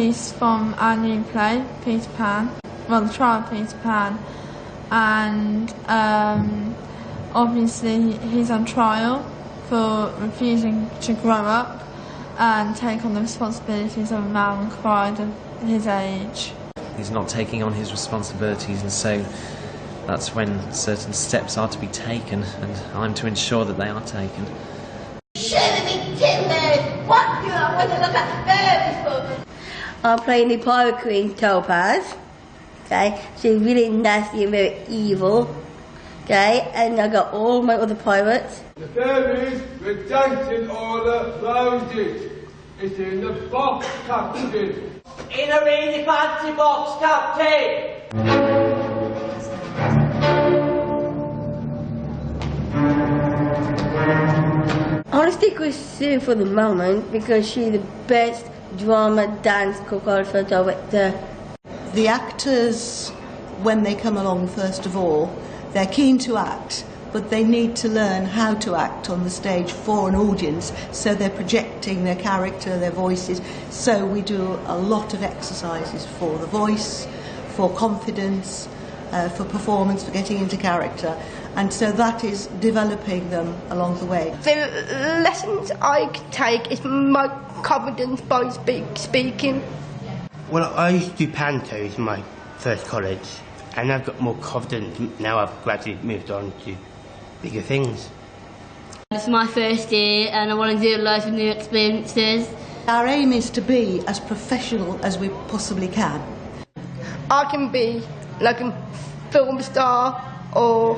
piece from our new play, Peter Pan, well, the trial of Peter Pan, and obviously he's on trial for refusing to grow up and take on the responsibilities of a man required of his age. He's not taking on his responsibilities, and so that's when certain steps are to be taken, and I'm to ensure that they are taken. What do I want to look at fairies for? I'm playing the Pirate Queen, Topaz. Okay, she's really nasty and very evil. Okay, and I got all my other pirates. The fairies were dancing all the roses. It's in the box, Captain. In a really fancy box, Captain. I want to stick with Sue for the moment because she's the best drama dance choreographer director. The actors, when they come along, first of all, they're keen to act, but they need to learn how to act on the stage for an audience, so they're projecting their character, their voices. So we do a lot of exercises for the voice, for confidence, for performance, for getting into character. And so that is developing them along the way. The lessons I take is my confidence by speaking. Well, I used to do pantos in my first college, and I've got more confidence now. I've gradually moved on to bigger things. It's my first year and I want to do loads of new experiences. Our aim is to be as professional as we possibly can. I can be like a film star or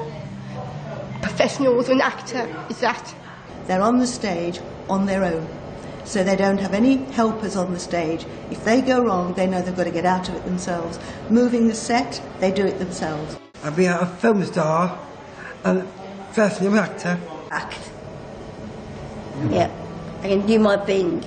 professional as an actor, is that? They're on the stage on their own, so they don't have any helpers on the stage. If they go wrong, they know they've got to get out of it themselves. Moving the set, they do it themselves. I'll be a film star and professional actor. Act. Yeah, I can do my thing.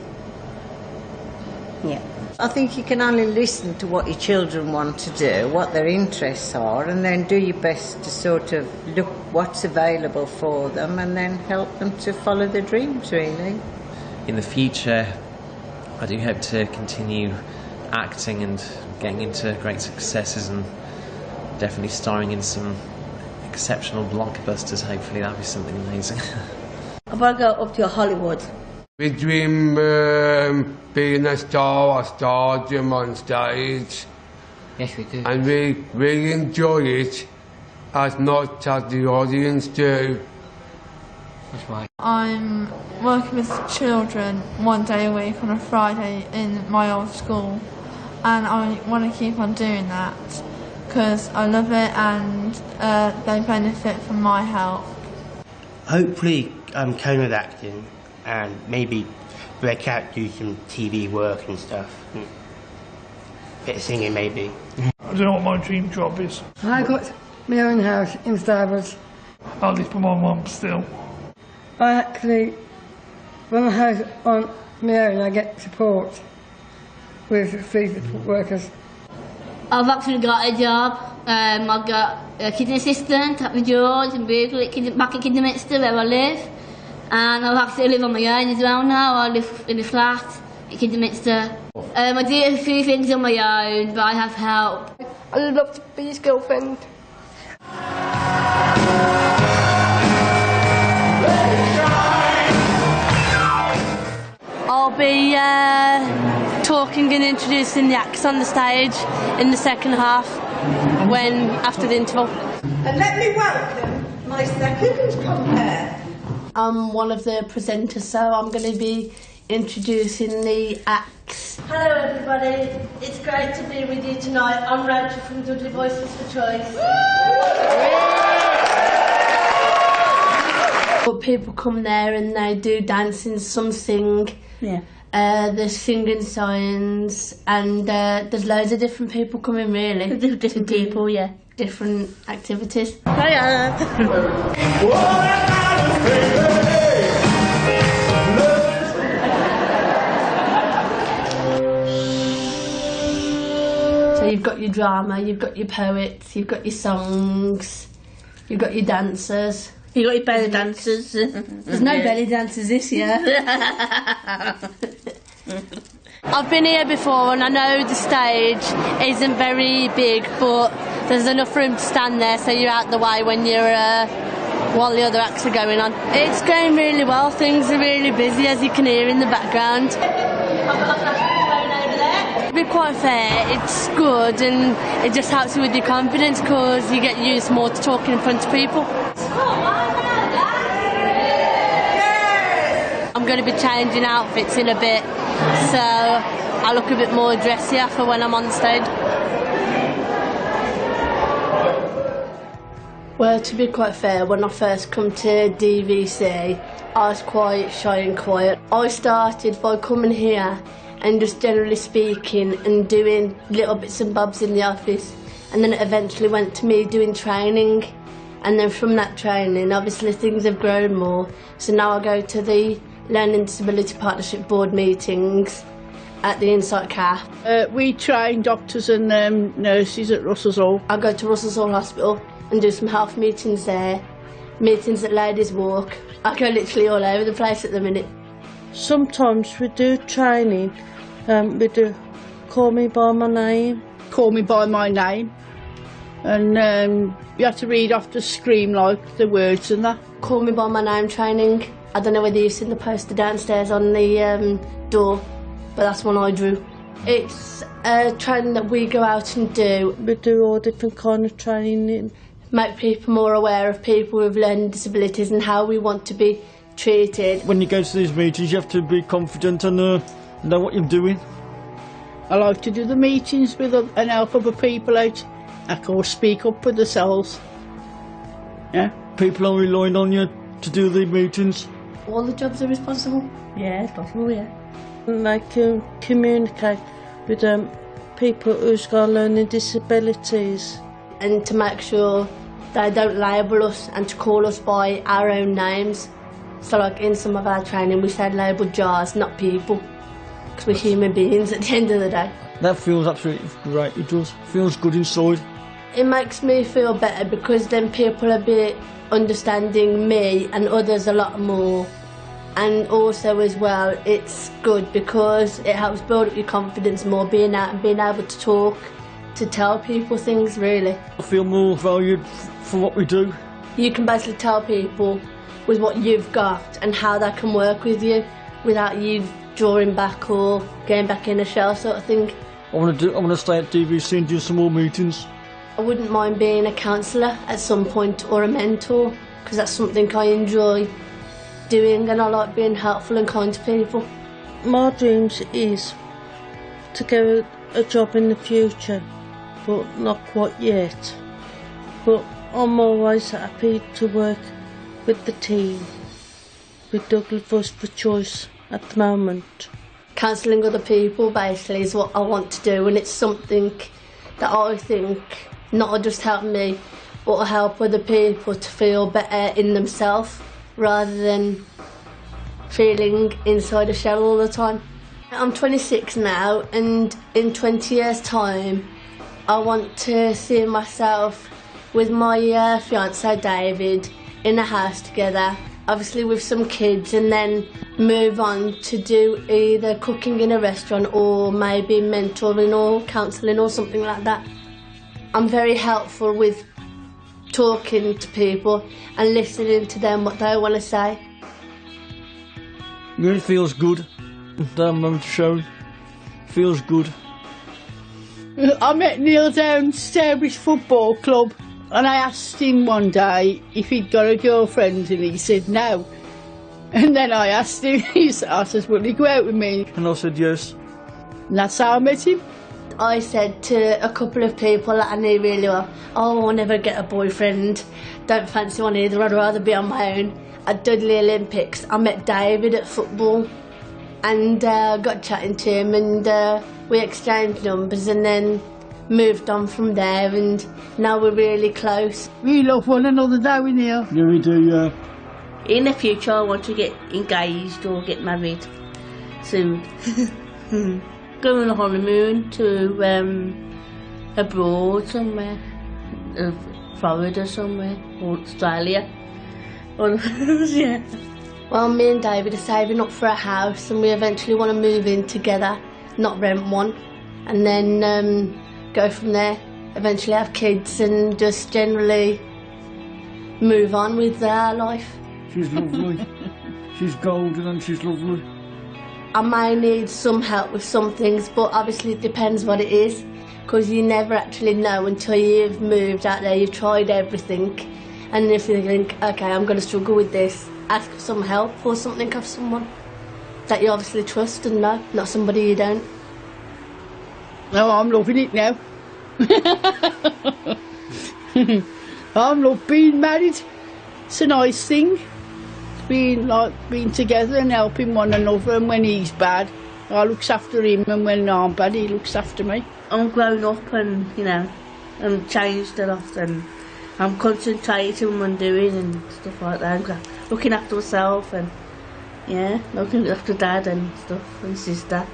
Yeah. I think you can only listen to what your children want to do, what their interests are, and then do your best to sort of look what's available for them and then help them to follow their dreams, really. In the future, I do hope to continue acting and getting into great successes and definitely starring in some exceptional blockbusters. Hopefully that'll be something amazing. I want to go up to Hollywood. We dream being a star or stardom on stage. Yes, we do. And we enjoy it as much as the audience do. That's right. I'm working with children one day a week on a Friday in my old school, and I want to keep on doing that because I love it and they benefit from my help. Hopefully carry with acting and maybe break out, do some TV work and stuff. Bit of singing maybe. I don't know what my dream job is. I got my own house in Starbucks. I live with my mum still. I actually run a house on my own. I get support with free support workers. I've actually got a job. I've got a kitchen assistant at the George and back at Kidderminster where I live. And I actually live on my own as well now. I live in a flat at Kidderminster. I do a few things on my own, but I have help. I love to be his girlfriend. I'll be talking and introducing the acts on the stage in the second half after the interval. And let me welcome my second compere. I'm one of the presenters, so I'm going to be introducing the acts. Hello everybody, it's great to be with you tonight. I'm Rachel from Dudley Voices for Choice. But people come there and they do dancing, some sing. Yeah. There's singing signs and there's loads of different people coming really. Different people, yeah. Different activities. Hiya! So you've got your drama, you've got your poets, you've got your songs, you've got your dancers. You got your belly dancers. There's no belly dancers this year. I've been here before and I know the stage isn't very big, but there's enough room to stand there so you're out the way when you're while the other acts are going on. It's going really well, things are really busy as you can hear in the background. To be quite fair, it's good and it just helps you with your confidence because you get used more to talking in front of people. I'm going to be changing outfits in a bit, so I look a bit more dressier for when I'm on stage. Well, to be quite fair, when I first come to DVC, I was quite shy and quiet. I started by coming here and just generally speaking and doing little bits and bobs in the office, and then it eventually went to me doing training, and then from that training obviously things have grown more, so now I go to the Learning Disability Partnership Board meetings at the Insight CAF. We train doctors and nurses at Russell's Hall. I go to Russell's Hall Hospital and do some health meetings there, meetings at Ladies Walk. I go literally all over the place at the minute. Sometimes we do training, we do Call Me By My Name. Call Me By My Name. And you have to read off the screen like the words and that. Call Me By My Name training. I don't know whether you've seen the poster downstairs on the door, but that's one I drew. It's a training that we go out and do. We do all different kind of training. Make people more aware of people with learning disabilities and how we want to be treated. When you go to these meetings, you have to be confident and know what you're doing. I like to do the meetings with and help other people out. I can speak up for themselves. Yeah. People are relying on you to do the meetings. All the jobs are responsible? Yeah, it's possible, yeah. And they can communicate with people who's got learning disabilities. And to make sure they don't label us and to call us by our own names. So like in some of our training we said labelled jars, not people, because we're human beings at the end of the day. That feels absolutely great, it does. Feels good inside. It makes me feel better because then people are a bit understanding me and others a lot more. And also as well, it's good because it helps build up your confidence more, being out and being able to talk, to tell people things really. I feel more valued for what we do. You can basically tell people with what you've got and how they can work with you without you drawing back or going back in a shell sort of thing. I want to stay at DVC and do some more meetings. I wouldn't mind being a counsellor at some point or a mentor because that's something I enjoy doing and I like being helpful and kind to people. My dreams is to get a job in the future, but not quite yet. But I'm always happy to work with the team, with Douglas Voice for Choice at the moment. Counselling other people basically is what I want to do, and it's something that I think not just help me but help other people to feel better in themselves rather than feeling inside a shell all the time. I'm 26 now, and in 20 years time I want to see myself with my fiancé David in a house together, obviously with some kids, and then move on to do either cooking in a restaurant or maybe mentoring or counselling or something like that. I'm very helpful with talking to people and listening to them what they want to say. It really feels good. Damn, I'm shown. Feels good. I met Neil down Stourbridge Football Club and I asked him one day if he'd got a girlfriend and he said no. And then I asked him, I said, will he go out with me? And I said yes. And that's how I met him. I said to a couple of people that I knew really well, oh, I'll never get a boyfriend, don't fancy one either, I'd rather be on my own. At Dudley Olympics, I met David at football and got chatting to him, and we exchanged numbers and then moved on from there, and now we're really close. We love one another, don't we, Neil? Yeah, we do, yeah. In the future, I want to get engaged or get married soon. Go on a honeymoon to abroad somewhere, Florida somewhere, or Australia. Yeah. Well, me and David are saving up for a house and we eventually want to move in together not rent one, and then go from there. Eventually have kids and just generally move on with their life. She's lovely. She's golden and she's lovely. I may need some help with some things, but obviously it depends what it is, because you never actually know until you've moved out there, you've tried everything, and if you think, okay, I'm going to struggle with this, ask for some help or something of someone that you obviously trust and know, not somebody you don't. No, I'm loving it now. I'm not being married. It's a nice thing. Being together and helping one another, and when he's bad, I looks after him, and when I'm bad, he looks after me. I'm grown up and, you know, I'm changed a lot, and I'm concentrating on doing and stuff like that. I'm looking after myself and, yeah, looking after Dad and stuff, and sister.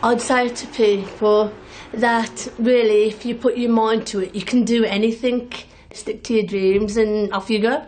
I'd say to people that really, if you put your mind to it, you can do anything. Stick to your dreams and off you go.